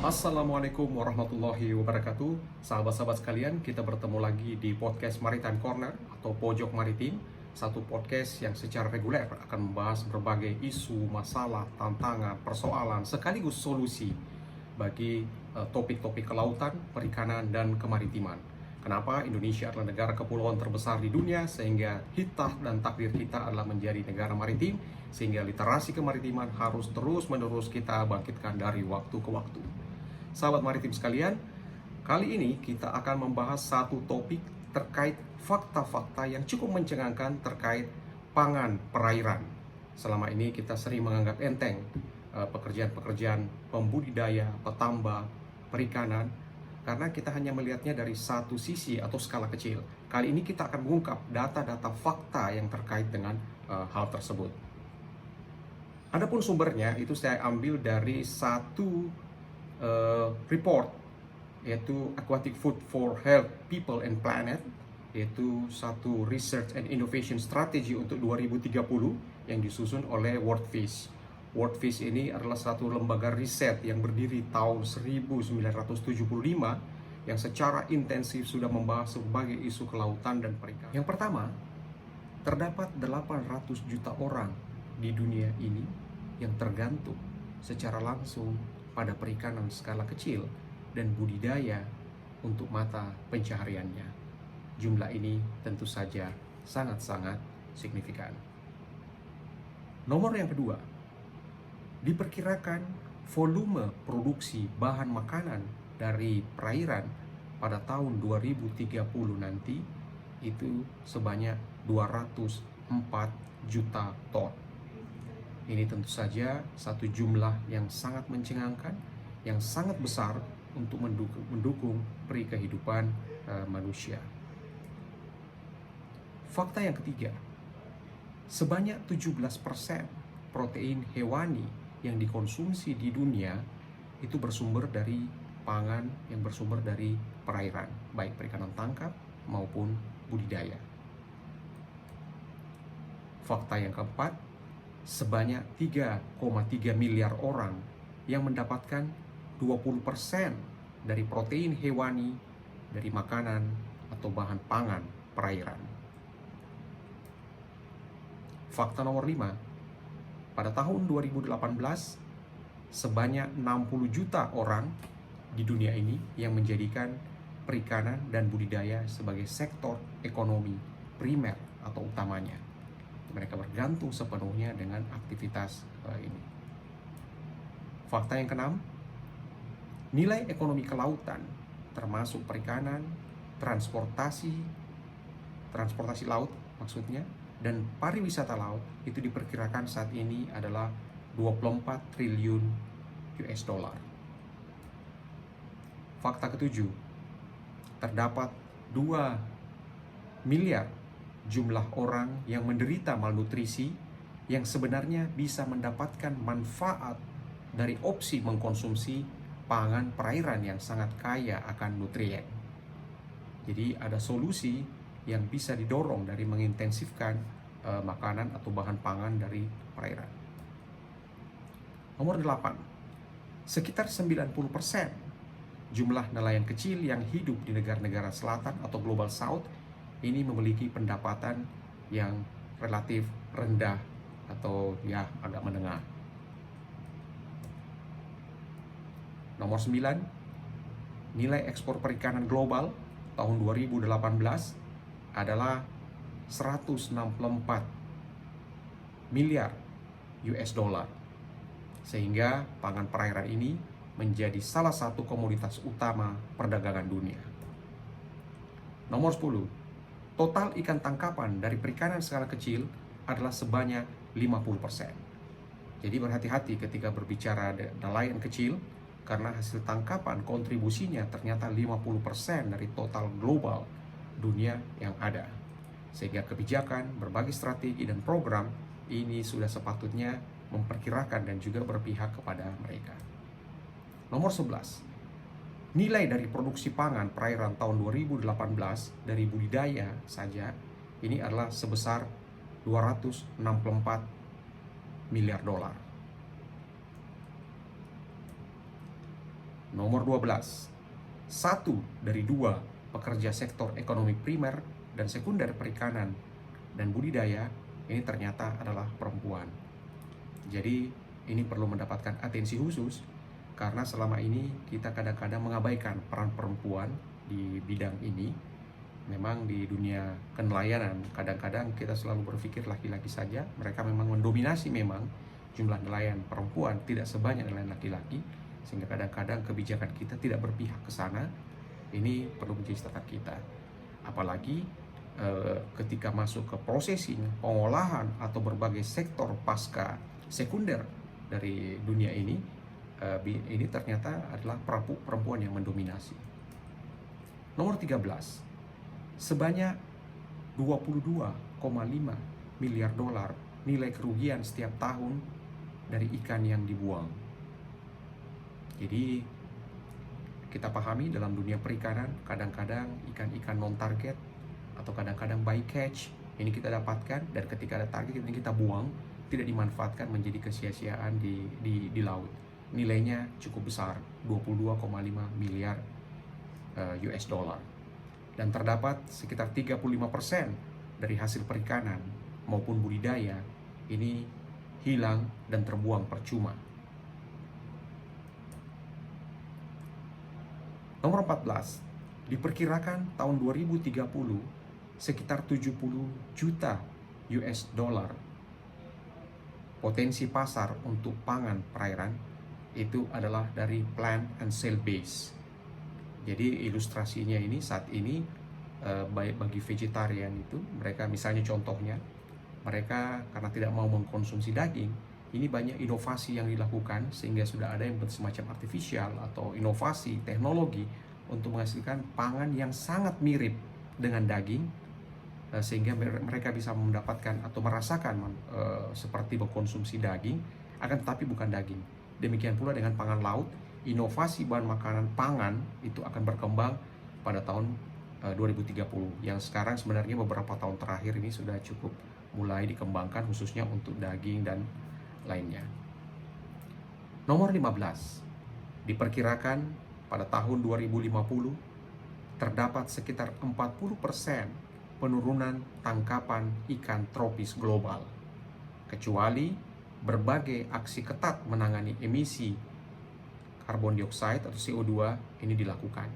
Assalamualaikum warahmatullahi wabarakatuh. Sahabat-sahabat sekalian, kita bertemu lagi di podcast Maritime Corner atau Pojok Maritim. Satu podcast yang secara reguler akan membahas berbagai isu, masalah, tantangan, persoalan, sekaligus solusi bagi topik-topik kelautan, perikanan, dan kemaritiman. Kenapa Indonesia adalah negara kepulauan terbesar di dunia, sehingga hitah dan takdir kita adalah menjadi negara maritim, sehingga literasi kemaritiman harus terus-menerus kita bangkitkan dari waktu ke waktu. Sahabat maritim sekalian, kali ini kita akan membahas satu topik terkait fakta-fakta yang cukup mencengangkan terkait pangan perairan. Selama ini kita sering menganggap enteng pekerjaan-pekerjaan pembudidaya, petambak, perikanan, karena kita hanya melihatnya dari satu sisi atau skala kecil. Kali ini kita akan mengungkap data-data fakta yang terkait dengan hal tersebut. Adapun sumbernya itu saya ambil dari satu report, yaitu Aquatic Food for Health, People and Planet, yaitu satu research and innovation strategy untuk 2030 yang disusun oleh World Fish. World Fish ini adalah satu lembaga riset yang berdiri tahun 1975 yang secara intensif sudah membahas berbagai isu kelautan dan perikanan. Yang pertama, terdapat 800 juta orang di dunia ini yang tergantung secara langsung pada perikanan skala kecil dan budidaya untuk mata pencahariannya. Jumlah ini tentu saja sangat-sangat signifikan. Nomor yang kedua, diperkirakan volume produksi bahan makanan dari perairan pada tahun 2030 nanti itu sebanyak 204 juta ton. Ini tentu saja satu jumlah yang sangat mencengangkan, yang sangat besar untuk mendukung peri kehidupan manusia. Fakta yang ketiga, sebanyak 17% protein hewani yang dikonsumsi di dunia itu bersumber dari pangan yang bersumber dari perairan, baik perikanan tangkap maupun budidaya. Fakta yang keempat, sebanyak 3,3 miliar orang yang mendapatkan 20% dari protein hewani dari makanan atau bahan pangan perairan. Fakta nomor 5, pada tahun 2018 sebanyak 60 juta orang di dunia ini yang menjadikan perikanan dan budidaya sebagai sektor ekonomi primer atau utamanya. Mereka bergantung sepenuhnya dengan aktivitas ini. Fakta yang keenam, nilai ekonomi kelautan termasuk perikanan, transportasi laut maksudnya, dan pariwisata laut itu diperkirakan saat ini adalah 24 triliun US dollar. Fakta ketujuh, terdapat 2 miliar jumlah orang yang menderita malnutrisi yang sebenarnya bisa mendapatkan manfaat dari opsi mengkonsumsi pangan perairan yang sangat kaya akan nutrien. Jadi ada solusi yang bisa didorong dari mengintensifkan makanan atau bahan pangan dari perairan. Nomor 8, sekitar 90% jumlah nelayan kecil yang hidup di negara-negara selatan atau Global South ini memiliki pendapatan yang relatif rendah atau ya agak menengah. Nomor 9, nilai ekspor perikanan global tahun 2018 adalah 164 miliar US dollar. Sehingga pangan perairan ini menjadi salah satu komoditas utama perdagangan dunia. Nomor 10, total ikan tangkapan dari perikanan skala kecil adalah sebanyak 50%. Jadi berhati-hati ketika berbicara nelayan kecil, karena hasil tangkapan kontribusinya ternyata 50% dari total global dunia yang ada. Sehingga kebijakan, berbagai strategi dan program ini sudah sepatutnya memperkirakan dan juga berpihak kepada mereka. Nomor 11, nilai dari produksi pangan perairan tahun 2018 dari budidaya saja ini adalah sebesar 264 miliar dolar. Nomor 12, satu dari dua pekerja sektor ekonomi primer dan sekunder perikanan dan budidaya ini ternyata adalah perempuan. Jadi ini perlu mendapatkan atensi khusus karena selama ini kita kadang-kadang mengabaikan peran perempuan di bidang ini. Memang di dunia kenelayanan kadang-kadang kita selalu berpikir laki-laki saja, mereka memang mendominasi, memang jumlah nelayan perempuan tidak sebanyak nelayan laki-laki, sehingga kadang-kadang kebijakan kita tidak berpihak ke sana. Ini perlu menjadi catatan kita. Apalagi ketika masuk ke processing, pengolahan atau berbagai sektor pasca sekunder dari dunia ini ternyata adalah perempuan yang mendominasi. Nomor 13, sebanyak 22,5 miliar dolar nilai kerugian setiap tahun dari ikan yang dibuang. Jadi kita pahami dalam dunia perikanan kadang-kadang ikan-ikan non-target atau kadang-kadang bycatch ini kita dapatkan, dan ketika ada target ini kita buang, tidak dimanfaatkan, menjadi kesia-siaan di laut. Nilainya cukup besar, 22,5 miliar US dollar. Dan terdapat sekitar 35% dari hasil perikanan maupun budidaya ini hilang dan terbuang percuma. Nomor 14, diperkirakan tahun 2030 sekitar 70 juta US dollar potensi pasar untuk pangan perairan itu adalah dari plant and cell base. Jadi ilustrasinya ini saat ini baik bagi vegetarian itu, mereka misalnya contohnya mereka karena tidak mau mengkonsumsi daging, ini banyak inovasi yang dilakukan sehingga sudah ada yang semacam artificial atau inovasi teknologi untuk menghasilkan pangan yang sangat mirip dengan daging, sehingga mereka bisa mendapatkan atau merasakan seperti mengkonsumsi daging, akan tetapi bukan daging. Demikian pula dengan pangan laut, inovasi bahan makanan pangan itu akan berkembang pada tahun 2030, yang sekarang sebenarnya beberapa tahun terakhir ini sudah cukup mulai dikembangkan khususnya untuk daging dan lainnya. Nomor 15, diperkirakan pada tahun 2050 terdapat sekitar 40% penurunan tangkapan ikan tropis global, kecuali berbagai aksi ketat menangani emisi karbon dioksida atau CO2 ini dilakukan.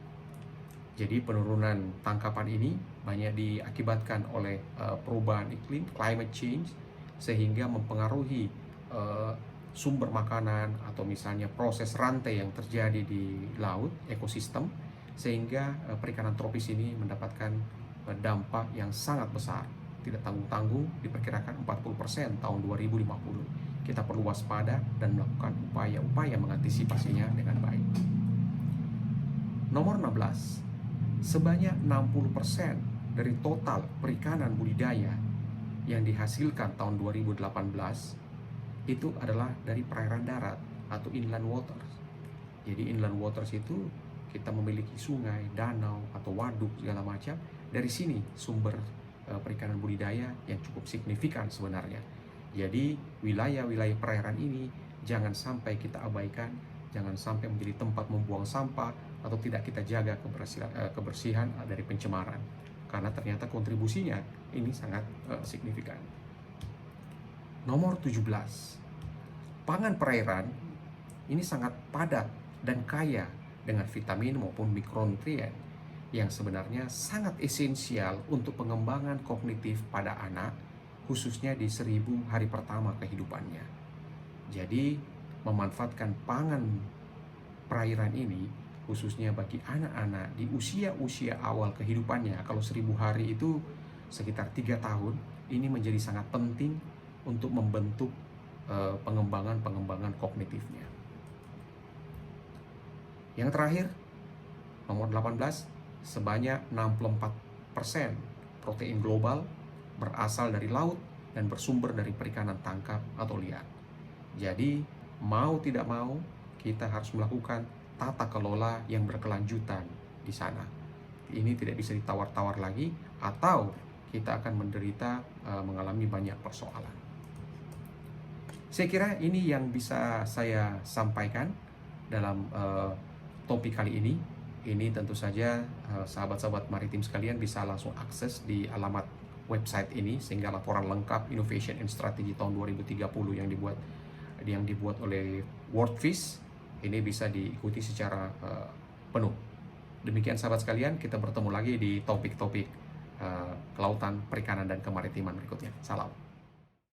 Jadi penurunan tangkapan ini banyak diakibatkan oleh perubahan iklim, climate change, sehingga mempengaruhi sumber makanan atau misalnya proses rantai yang terjadi di laut, ekosistem, sehingga perikanan tropis ini mendapatkan dampak yang sangat besar. Tidak tanggung-tanggung, diperkirakan 40% tahun 2050. Kita perlu waspada dan melakukan upaya-upaya mengantisipasinya dengan baik. Nomor 16, sebanyak 60% dari total perikanan budidaya yang dihasilkan tahun 2018 itu adalah dari perairan darat atau inland waters. Jadi inland waters itu kita memiliki sungai, danau atau waduk segala macam. Dari sini sumber perikanan budidaya yang cukup signifikan sebenarnya. Jadi wilayah-wilayah perairan ini jangan sampai kita abaikan, jangan sampai menjadi tempat membuang sampah atau tidak kita jaga kebersihan dari pencemaran, karena ternyata kontribusinya ini sangat signifikan. Nomor 17, pangan perairan ini sangat padat dan kaya dengan vitamin maupun mikronutrien yang sebenarnya sangat esensial untuk pengembangan kognitif pada anak, khususnya di 1000 hari pertama kehidupannya. Jadi memanfaatkan pangan perairan ini khususnya bagi anak-anak di usia-usia awal kehidupannya, kalau 1000 hari itu sekitar 3 tahun, ini menjadi sangat penting untuk membentuk pengembangan kognitifnya. Yang terakhir, nomor 18, sebanyak 64% protein global berasal dari laut dan bersumber dari perikanan tangkap atau liar. Jadi mau tidak mau kita harus melakukan tata kelola yang berkelanjutan di sana. Ini tidak bisa ditawar-tawar lagi, atau kita akan menderita mengalami banyak persoalan. Saya kira ini yang bisa saya sampaikan dalam topik kali ini tentu saja sahabat-sahabat maritim sekalian bisa langsung akses di alamat website ini, sehingga laporan lengkap Innovation and Strategy tahun 2030 yang dibuat oleh WorldFish ini bisa diikuti secara penuh. Demikian sahabat sekalian, kita bertemu lagi di topik-topik kelautan, perikanan, dan kemaritiman berikutnya. Salam.